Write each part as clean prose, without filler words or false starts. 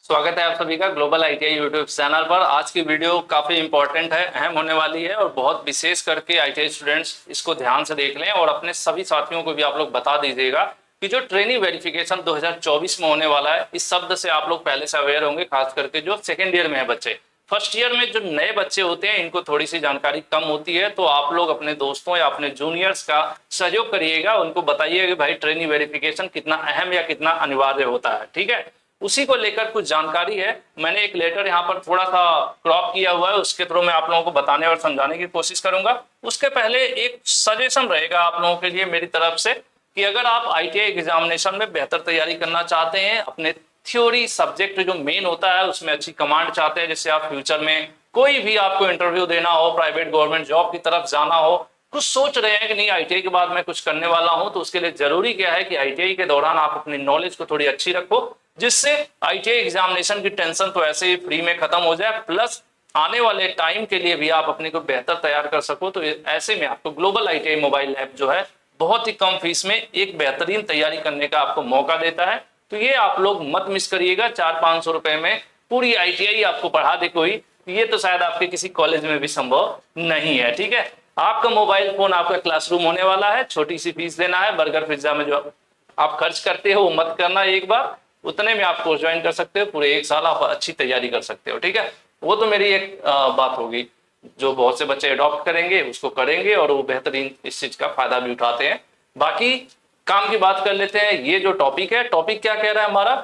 स्वागत है आप सभी का ग्लोबल आईटीआई यूट्यूब चैनल पर। आज की वीडियो काफी इंपॉर्टेंट है, अहम होने वाली है और बहुत विशेष करके आईटीआई स्टूडेंट्स इसको ध्यान से देख लें और अपने सभी साथियों को भी आप लोग बता दीजिएगा कि जो ट्रेनिंग वेरिफिकेशन 2024 में होने वाला है, इस शब्द से आप लोग पहले से अवेयर होंगे, खास करके जो सेकेंड ईयर में है बच्चे। फर्स्ट ईयर में जो नए बच्चे होते हैं इनको थोड़ी सी जानकारी कम होती है, तो आप लोग अपने दोस्तों या अपने जूनियर्स का सहयोग करिएगा, उनको बताइए कि भाई ट्रेनिंग वेरिफिकेशन कितना अहम या कितना अनिवार्य होता है। ठीक है, उसी को लेकर कुछ जानकारी है। मैंने एक लेटर यहाँ पर थोड़ा सा क्रॉप किया हुआ है, उसके थ्रू मैं आप लोगों को बताने और समझाने की कोशिश करूंगा। उसके पहले एक सजेशन रहेगा आप लोगों के लिए मेरी तरफ से कि अगर आप आईटीआई एग्जामिनेशन में बेहतर तैयारी करना चाहते हैं, अपने थ्योरी सब्जेक्ट जो मेन होता है उसमें अच्छी कमांड चाहते हैं, जिससे आप फ्यूचर में कोई भी आपको इंटरव्यू देना हो, प्राइवेट गवर्नमेंट जॉब की तरफ जाना हो, कुछ सोच रहे हैं कि नहीं आईटीआई के बाद मैं कुछ करने वाला हूं, तो उसके लिए जरूरी क्या है कि आईटीआई के दौरान आप अपनी नॉलेज को थोड़ी अच्छी रखो, जिससे आईटीआई एग्जामिनेशन की टेंशन तो ऐसे ही फ्री में खत्म हो जाए, प्लस आने वाले टाइम के लिए भी आप अपने को बेहतर तैयार कर सको। तो ऐसे में आपको ग्लोबल आईटीआई मोबाइल ऐप जो है बहुत ही कम फीस में एक बेहतरीन तैयारी करने का आपको मौका देता है। तो ये आप लोग मत मिस करिएगा। 400-500 रुपए में पूरी आईटीआई आपको पढ़ा दे कोई, ये तो शायद आपके किसी कॉलेज में भी संभव नहीं है। ठीक है, आपका मोबाइल फोन आपका क्लासरूम होने वाला है, छोटी सी फीस देना है। बर्गर पिज्जा में जो आप खर्च करते हो वो मत करना, एक बार उतने में आप कोर्स ज्वाइन कर सकते हो, पूरे एक साल आप अच्छी तैयारी कर सकते हो। ठीक है, वो तो मेरी एक बात होगी, जो बहुत से बच्चे अडॉप्ट करेंगे उसको करेंगे और वो बेहतरीन इस चीज का फायदा भी उठाते हैं। बाकी काम की बात कर लेते हैं। ये जो टॉपिक है, टॉपिक क्या कह रहा है हमारा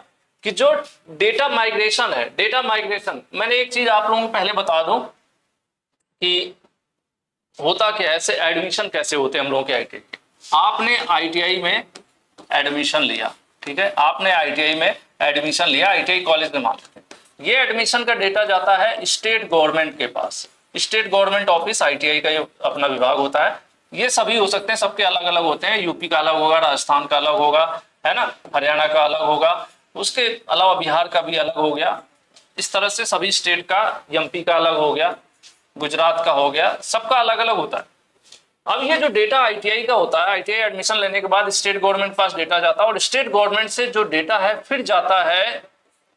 कि जो डेटा माइग्रेशन है, डेटा माइग्रेशन, मैंने एक चीज आप लोगों को पहले बता दूं कि होता क्या है, ऐसे एडमिशन कैसे होते हैं हम लोगों के आईटीआई। आपने आईटीआई में एडमिशन लिया, ठीक है, आपने आईटीआई में एडमिशन लिया, आईटीआई कॉलेज में मान लेते हैं। ये एडमिशन का डेटा जाता है स्टेट गवर्नमेंट के पास। स्टेट गवर्नमेंट ऑफिस आईटीआई का अपना विभाग होता है। ये सभी हो सकते हैं, सबके अलग अलग होते हैं। यूपी का अलग होगा, राजस्थान का अलग होगा, है ना, हरियाणा का अलग होगा, उसके अलावा बिहार का भी अलग हो गया। इस तरह से सभी स्टेट का, एमपी का अलग हो गया, गुजरात का हो गया, सबका अलग अलग होता है। अब ये जो डेटा आईटीआई का होता है, आईटीआई एडमिशन लेने के बाद स्टेट गवर्नमेंट के पास डेटा जाता है और स्टेट गवर्नमेंट से जो डेटा है फिर जाता है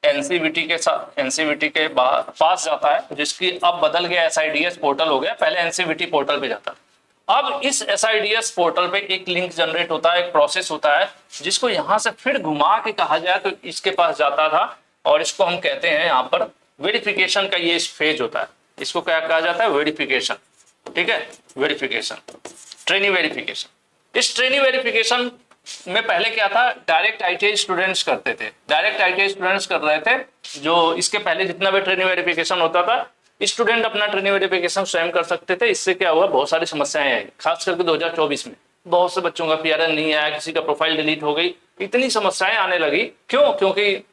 एनसीवीटी के साथ, एनसीवीटी के पास जाता है, जिसकी अब बदल गया एसआईडीएस पोर्टल हो गया, पहले एनसीवीटी पोर्टल पे जाता है। अब इस एसआईडीएस पोर्टल पे एक लिंक जनरेट होता है, एक प्रोसेस होता है, जिसको यहां से फिर घुमा के कहा जाए तो इसके पास जाता था और इसको हम कहते हैं यहाँ पर वेरिफिकेशन का ये फेज होता है। इसको क्या कहा जाता है? वेरिफिकेशन। ठीक है, वेरिफिकेशन, ट्रेनिंग वेरिफिकेशन। इस ट्रेनिंग वेरिफिकेशन में पहले क्या था, डायरेक्ट आईटीआई स्टूडेंट्स करते थे, डायरेक्ट आईटीआई स्टूडेंट्स कर रहे थे। जो इसके पहले जितना भी ट्रेनिंग वेरिफिकेशन होता था, स्टूडेंट अपना ट्रेनिंग वेरिफिकेशन स्वयं कर सकते थे। इससे क्या हुआ, बहुत सारी समस्याएं आई, खास करके 2024 में बहुत से बच्चों का पीआरएन नहीं आया, किसी का प्रोफाइल डिलीट हो गई, इतनी समस्याएं आने लगी। क्यों? क्योंकि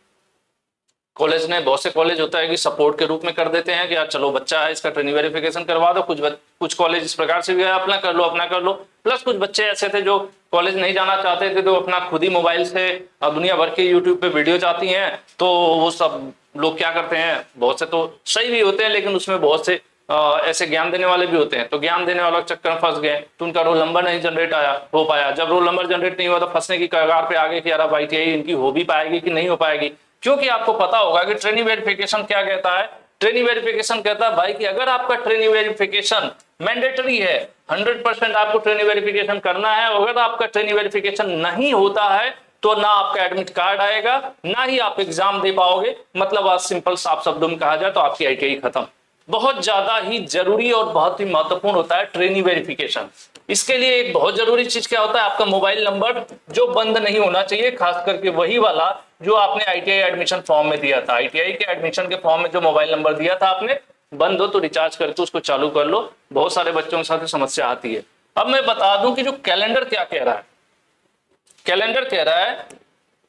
कॉलेज ने, बहुत से कॉलेज होता है कि सपोर्ट के रूप में कर देते हैं कि यार चलो बच्चा है, इसका ट्रेनिंग वेरिफिकेशन करवा दो। कुछ कॉलेज इस प्रकार से भी अपना कर लो, अपना कर लो। प्लस कुछ बच्चे ऐसे थे जो कॉलेज नहीं जाना चाहते थे, तो अपना खुद ही मोबाइल से दुनिया भर के यूट्यूब पे वीडियोज आती हैं, तो वो सब लोग क्या करते हैं, बहुत से तो सही भी होते हैं लेकिन उसमें बहुत से ऐसे ज्ञान देने वाले भी होते हैं, तो ज्ञान देने वालों के चक्कर में फंस गए, तो उनका रोल नंबर नहीं जनरेट हो पाया। जब रोल नंबर जनरेट नहीं हुआ तो फंसने की कगार पे आ गए कि यार अब आईटीआई इनकी हो भी पाएगी कि नहीं हो पाएगी। क्योंकि आपको पता होगा कि ट्रेनिंग वेरिफिकेशन क्या कहता है। ट्रेनिंग वेरिफिकेशन कहता है भाई कि अगर आपका ट्रेनिंग वेरिफिकेशन मैंडेटरी है, 100% आपको ट्रेनिंग वेरिफिकेशन करना है, अगर आपका ट्रेनिंग वेरिफिकेशन नहीं होता है तो ना आपका एडमिट कार्ड आएगा, ना ही आप एग्जाम दे पाओगे। मतलब आज सिंपल साफ शब्दों में कहा जाए तो आपकी आईटीआई खत्म। बहुत ज्यादा ही जरूरी और बहुत ही महत्वपूर्ण होता है ट्रेनिंग वेरिफिकेशन। इसके लिए एक बहुत जरूरी चीज क्या होता है, आपका मोबाइल नंबर जो बंद नहीं होना चाहिए, खास करके वही वाला जो आपने आईटीआई एडमिशन फॉर्म में दिया था। आईटीआई के एडमिशन के फॉर्म में जो मोबाइल नंबर दिया था आपने, बंद हो तो रिचार्ज करके उसको चालू कर लो। बहुत सारे बच्चों के साथ समस्या आती है। अब मैं बता दूं कि जो कैलेंडर क्या कह रहा है, कैलेंडर कह रहा है,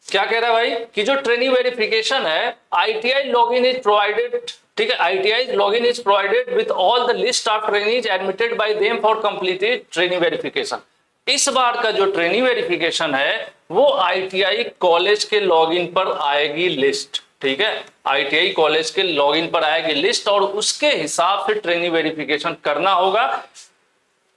क्या कह रहा है भाई, कि जो ट्रेनिंग वेरिफिकेशन है, आईटीआई लॉगिन इज प्रोवाइडेड, ठीक है, ITI login is provided with all the list of training admitted bye them for completed training verification. इस बार का जो ट्रेनिंग वेरिफिकेशन है वो आईटीआई कॉलेज के लॉगिन पर आएगी लिस्ट। ठीक है, आईटीआई कॉलेज के लॉगिन पर आएगी लिस्ट और उसके हिसाब से ट्रेनिंग वेरिफिकेशन करना होगा।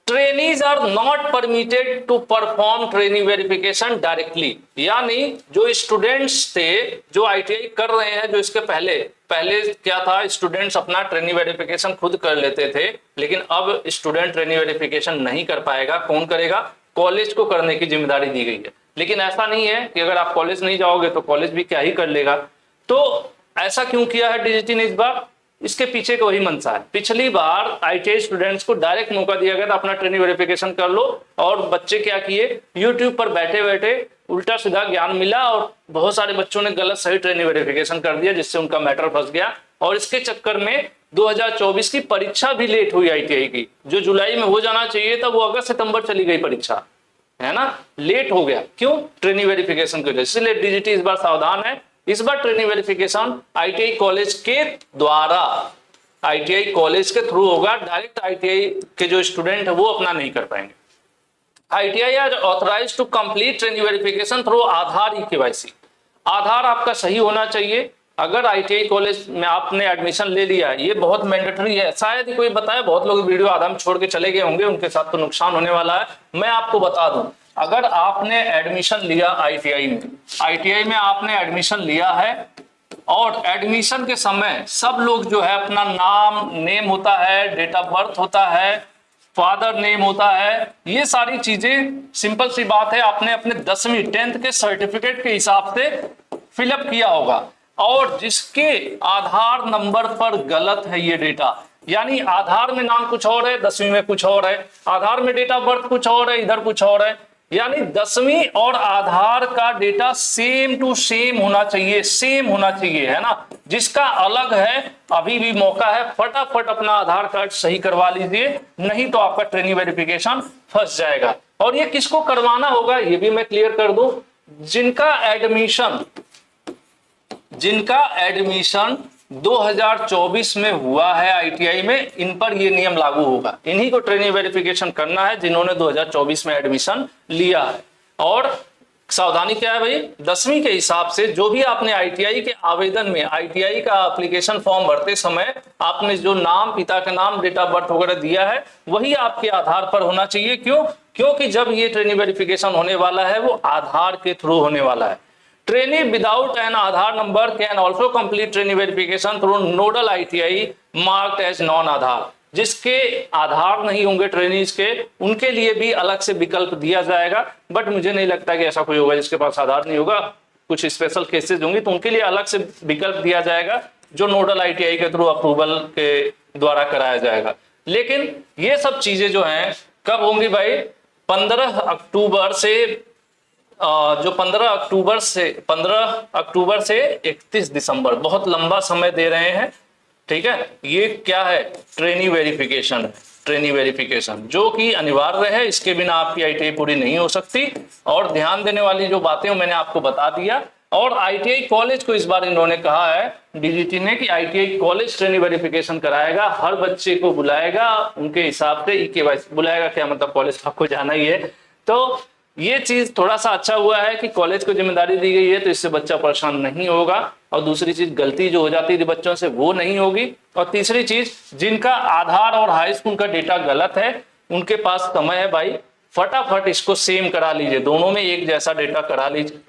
Trainees are not permitted to perform training verification directly, यानी जो स्टूडेंट्स थे जो आईटीआई कर रहे हैं, जो इसके पहले क्या था, स्टूडेंट्स अपना ट्रेनिंग वेरिफिकेशन खुद कर लेते थे, लेकिन अब स्टूडेंट ट्रेनिंग वेरिफिकेशन नहीं कर पाएगा। कौन करेगा? कॉलेज को करने की जिम्मेदारी दी गई है। लेकिन ऐसा नहीं है कि अगर आप कॉलेज नहीं जाओगे तो कॉलेज भी क्या ही कर लेगा। तो ऐसा क्यों किया है डीजीटी ने इस बार? इसके पीछे का वही मंशा है। पिछली बार आईटीआई स्टूडेंट्स को डायरेक्ट मौका दिया गया था अपना ट्रेनिंग वेरिफिकेशन कर लो, और बच्चे क्या किए, यूट्यूब पर बैठे बैठे उल्टा सीधा ज्ञान मिला और बहुत सारे बच्चों ने गलत सही ट्रेनिंग वेरिफिकेशन कर दिया, जिससे उनका मैटर फंस गया। और इसके चक्कर में 2024 की परीक्षा भी लेट हुई आईटीआई की, जो जुलाई में हो जाना चाहिए था वो अगस्त सितंबर चली गई परीक्षा, है ना, लेट हो गया। क्यों? ट्रेनिंग वेरिफिकेशन की वजह से। इसलिए डीजीटी इस बार सावधान है। इस बार ट्रेनिंग वेरिफिकेशन आईटीआई कॉलेज के द्वारा, आईटीआई कॉलेज के थ्रू होगा, डायरेक्ट आईटीआई के जो स्टूडेंट है वो अपना नहीं कर पाएंगे। ITI are authorised to complete training verification through Aadhaar e-KYC. Aadhaar आपका सही होना चाहिए। अगर आईटीआई कॉलेज में आपने एडमिशन ले लिया, ये बहुत मैंडेटरी है। शायद ही कोई बताए, बहुत लोग वीडियो आधा में छोड़ के चले गए होंगे, उनके साथ तो नुकसान होने वाला है। मैं आपको बता दूं, अगर आपने एडमिशन लिया आईटीआई में आपने एडमिशन लिया है, और एडमिशन के समय सब लोग जो है अपना नाम, नेम होता है, डेट ऑफ बर्थ होता है, फादर नेम होता है, ये सारी चीजें सिंपल सी बात है आपने अपने 10वीं 10th के सर्टिफिकेट के हिसाब से फिलअप किया होगा। और जिसके आधार नंबर पर गलत है ये डेटा, यानी आधार में नाम कुछ और है, 10वीं में कुछ और है, आधार में डेट ऑफ बर्थ कुछ और है, इधर कुछ और है, यानी 10वीं और आधार का डेटा सेम टू सेम होना चाहिए, सेम होना चाहिए, है ना। जिसका अलग है अभी भी मौका है, फटाफट अपना आधार कार्ड सही करवा लीजिए, नहीं तो आपका ट्रेनिंग वेरिफिकेशन फंस जाएगा। और ये किसको करवाना होगा ये भी मैं क्लियर कर दूं, जिनका एडमिशन 2024 में हुआ है आईटीआई में, इन पर ये नियम लागू होगा। इन्हीं को ट्रेनिंग वेरिफिकेशन करना है जिन्होंने 2024 में एडमिशन लिया है। और सावधानी क्या है भाई, 10वीं के हिसाब से जो भी आपने आईटीआई के आवेदन में, आईटीआई का एप्लीकेशन फॉर्म भरते समय आपने जो नाम, पिता का नाम, डेट ऑफ बर्थ वगैरह दिया है, वही आपके आधार पर होना चाहिए। क्यों? क्योंकि जब ये ट्रेनिंग वेरिफिकेशन होने वाला है वो आधार के थ्रू होने वाला है। Trainee without an Aadhaar number can also complete training verification through nodal ITI marked as non-Aadhaar। जिसके आधार नहीं होंगे ट्रेनीज के, उनके लिए भी अलग से विकल्प दिया जाएगा। बट मुझे नहीं लगता कि ऐसा कोई होगा जिसके पास आधार नहीं होगा। कुछ स्पेशल केसेस होंगे तो उनके लिए अलग से विकल्प दिया जाएगा, जो नोडल ITI के थ्रू अप्रूवल के द्वारा कराया जाएगा। लेकिन ये सब चीजें जो हैं कब होंगी भाई? 15 अक्टूबर से जो 15 अक्टूबर से 31 दिसंबर, बहुत लंबा समय दे रहे हैं। ठीक है, ये क्या है? ट्रेनिंग वेरिफिकेशन जो कि अनिवार्य है, इसके बिना आपकी आईटीआई पूरी नहीं हो सकती। और ध्यान देने वाली जो बातें मैंने आपको बता दिया। और आईटीआई कॉलेज को इस बार इन्होंने कहा है डीजीटी ने कि आईटीआई कॉलेज ट्रेनिंग वेरिफिकेशन कराएगा, हर बच्चे को बुलाएगा, उनके हिसाब से ई-केवाईसी बुलाएगा। क्या मतलब? कॉलेज आपको जाना ही है। तो ये चीज थोड़ा सा अच्छा हुआ है कि कॉलेज को जिम्मेदारी दी गई है, तो इससे बच्चा परेशान नहीं होगा। और दूसरी चीज, गलती जो हो जाती थी बच्चों से वो नहीं होगी। और तीसरी चीज, जिनका आधार और हाई स्कूल का डेटा गलत है, उनके पास समय है भाई, फटाफट इसको सेम करा लीजिए, दोनों में एक जैसा डेटा करा लीजिए,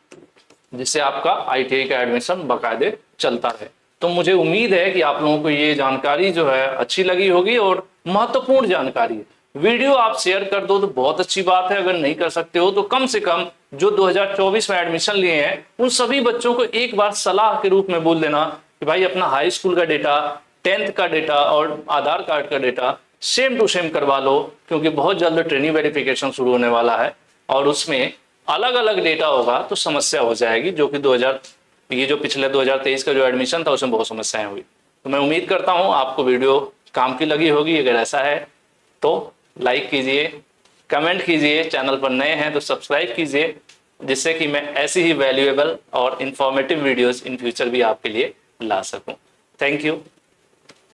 जिससे आपका आईटीआई का एडमिशन बाकायदे चलता रहे। तो मुझे उम्मीद है कि आप लोगों को ये जानकारी जो है अच्छी लगी होगी और महत्वपूर्ण जानकारी है। वीडियो आप शेयर कर दो तो बहुत अच्छी बात है। अगर नहीं कर सकते हो तो कम से कम जो 2024 में एडमिशन लिए हैं उन सभी बच्चों को एक बार सलाह के रूप में बोल देना कि भाई अपना हाई स्कूल का डेटा, 10th का डेटा और आधार कार्ड का डेटा सेम टू सेम करवा लो, क्योंकि बहुत जल्द ट्रेनिंग वेरिफिकेशन शुरू होने वाला है और उसमें अलग अलग डेटा होगा तो समस्या हो जाएगी। जो कि ये जो पिछले 2023 का जो एडमिशन था उसमें बहुत समस्याएं हुई। तो मैं उम्मीद करता हूँ आपको वीडियो काम की लगी होगी। अगर ऐसा है तो लाइक कीजिए, कमेंट कीजिए, चैनल पर नए हैं तो सब्सक्राइब कीजिए, जिससे कि मैं ऐसी ही वैल्यूएबल और इंफॉर्मेटिव वीडियोस इन फ्यूचर भी आपके लिए ला सकूं। Thank you.